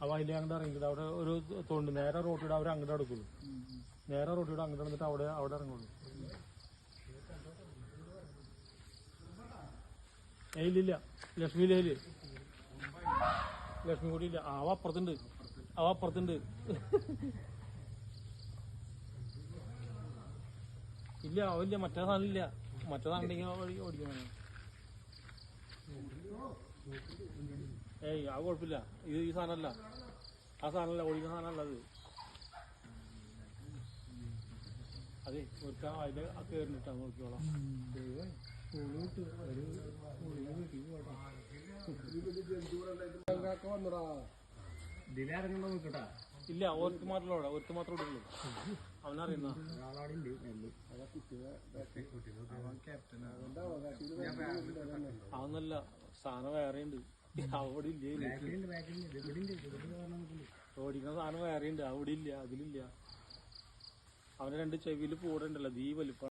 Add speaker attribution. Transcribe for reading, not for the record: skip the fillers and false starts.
Speaker 1: അപ്പൊ അതിൽ അങ്ങോട്ട് ഇറങ്ങിയിട്ട് അവിടെ ഒരു തൊണ്ട് നേരെ റോട്ടിയുടെ അവർ അങ്ങോട്ട് എടുക്കുള്ളൂ. നേരെ റോട്ടിയുടെ അങ്ങോട്ട് വന്നിട്ട് അവിടെ ഇറങ്ങുള്ളൂ. ഏയിലില്ല, ലക്ഷ്മിയിലേല് ലക്ഷ്മി കൂടി ഇല്ല. അവ അപ്പുറത്തുണ്ട് ഇല്ല, അവല്ല. മറ്റേ സാധനം ഇല്ല. മറ്റേ സാധനം ഉണ്ടെങ്കിൽ ഓടിക്കണം. ഏയ് അത് കുഴപ്പമില്ല. ഈ സാധനമല്ല, ആ സാധനമല്ല, ഓടിക്കുന്ന സാധനമല്ല അത്. അതെ, ഒരുക്കാൻ അതിൽ കയറിട്ടാ നോക്കിയോളാം. ഇല്ല, ഓർക്ക് മാത്രമല്ല, ഒരുക്ക് മാത്രമേ ഉള്ളൂ. അവനറിയുന്ന അതൊന്നല്ല, സാധനം വേറെയുണ്ട്. അവിടെ ഇല്ല, ഓടിക്കുന്ന സാധനം വേറെയുണ്ട്. അവിടെ ഇല്ല, അതിലില്ല. അവന് രണ്ട് ചെവിയിൽ പൂടുണ്ടല്ലോ, ദീ വലിപ്പം.